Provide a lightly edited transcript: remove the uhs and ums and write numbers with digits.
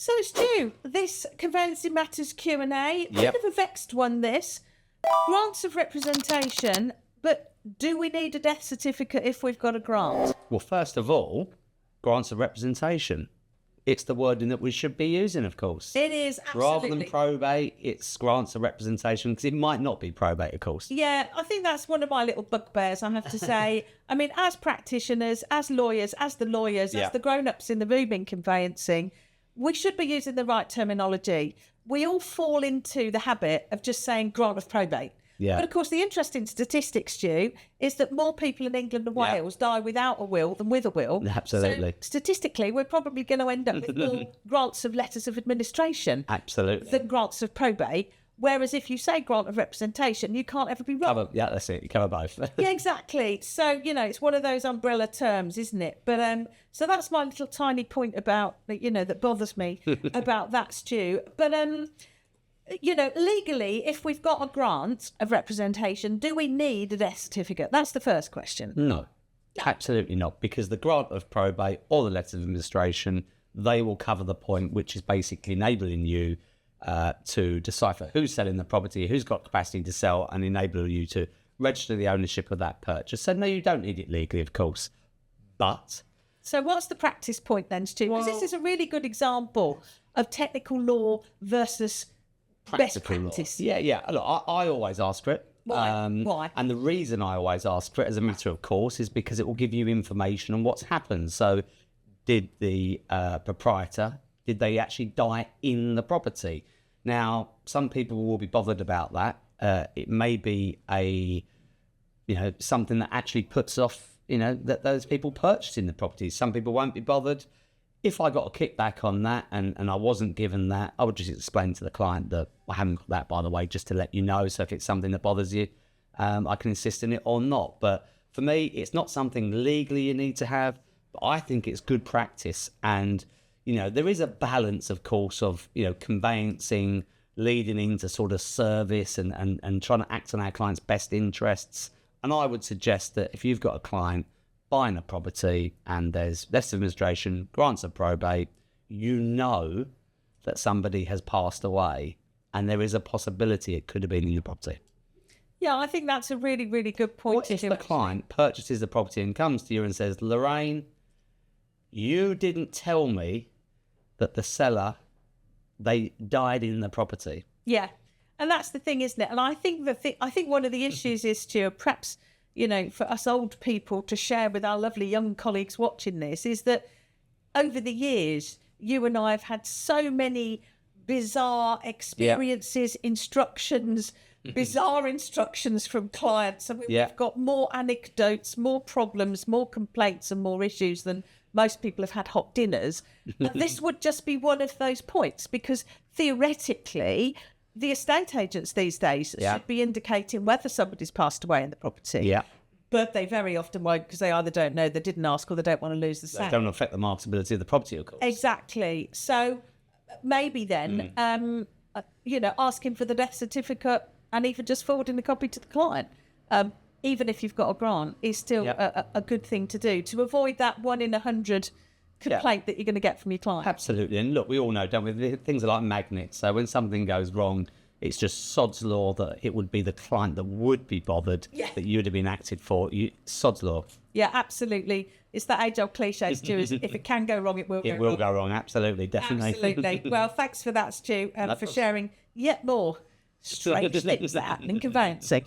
So, Stu, this Conveyancing Matters Q&A, Yep. bit of a vexed one, this. Grants of representation, but do we need a death certificate if we've got a grant? Well, first of all, grants of representation. It's the wording that we should be using, of course. It is, absolutely. Rather than probate, it's grants of representation, because it might not be probate, of course. Yeah, I think that's one of my little bugbears, I have to say. I mean, as practitioners, as lawyers, as the grown-ups in the room in conveyancing, we should be using the right terminology. We all fall into the habit of just saying grant of probate. Yeah. But of course, the interesting statistic, Stu, is that more people in England and Wales die without a will than with a will. Absolutely. So statistically, we're probably going to end up with more grants of letters of administration Absolutely. than grants of probate. Whereas if you say grant of representation, you can't ever be wrong. Yeah, that's it. You cover both. Yeah, exactly. So, it's one of those umbrella terms, isn't it? But so that's my little tiny point about, that bothers me about that, Stu. But, legally, if we've got a grant of representation, do we need a death certificate? That's the first question. No, absolutely not. Because the grant of probate or the letter of administration, they will cover the point, which is basically enabling you to decipher who's selling the property, who's got capacity to sell, and enable you to register the ownership of that purchase. So no, you don't need it legally, of course. But so what's the practice point then, Stu? Because this is a really good example of technical law versus best practice. Law. Yeah. Look, I always ask for it. Why? And the reason I always ask for it, as a matter of course, is because it will give you information on what's happened. So did the proprietor, did they actually die in the property? Now, some people will be bothered about that. It may be something that actually puts off, that those people purchasing the property. Some people won't be bothered. If I got a kickback on that and I wasn't given that, I would just explain to the client that I haven't got that, by the way, just to let you know. So if it's something that bothers you, I can insist on it or not. But for me, it's not something legally you need to have, but I think it's good practice. And there is a balance, of course, of, conveyancing leading into sort of service and trying to act on our client's best interests. And I would suggest that if you've got a client buying a property and there's less administration, grants of probate, that somebody has passed away and there is a possibility it could have been in the property. Yeah, I think that's a really, really good point. What if the client purchases the property and comes to you and says, Lorraine, you didn't tell me that the seller, they died in the property? Yeah, and that's the thing, isn't it? And I think one of the issues is to perhaps, for us old people to share with our lovely young colleagues watching this, is that over the years, you and I have had so many bizarre experiences, bizarre instructions from clients. And we've got more anecdotes, more problems, more complaints and more issues than most people have had hot dinners. And this would just be one of those points, because theoretically, the estate agents these days should be indicating whether somebody's passed away in the property. Yeah. But they very often won't, because they either don't know, they didn't ask, or they don't want to lose the sale. They don't affect the marketability of the property, of course. Exactly. So maybe then, asking for the death certificate and even just forwarding the copy to the client, even if you've got a grant, is still a good thing to do, to avoid that 1 in 100 complaint that you're going to get from your client. Absolutely. And look, we all know, don't we? Things are like magnets. So when something goes wrong, it's just sod's law that it would be the client that would be bothered, that you'd have been acted for. Sod's law. Yeah, absolutely. It's that age-old cliche, Stu, is if it can go wrong, it will go wrong. It will go wrong, absolutely, definitely. Absolutely. Well, thanks for that, Stu, for sharing yet more strange things that happen in conveyancing.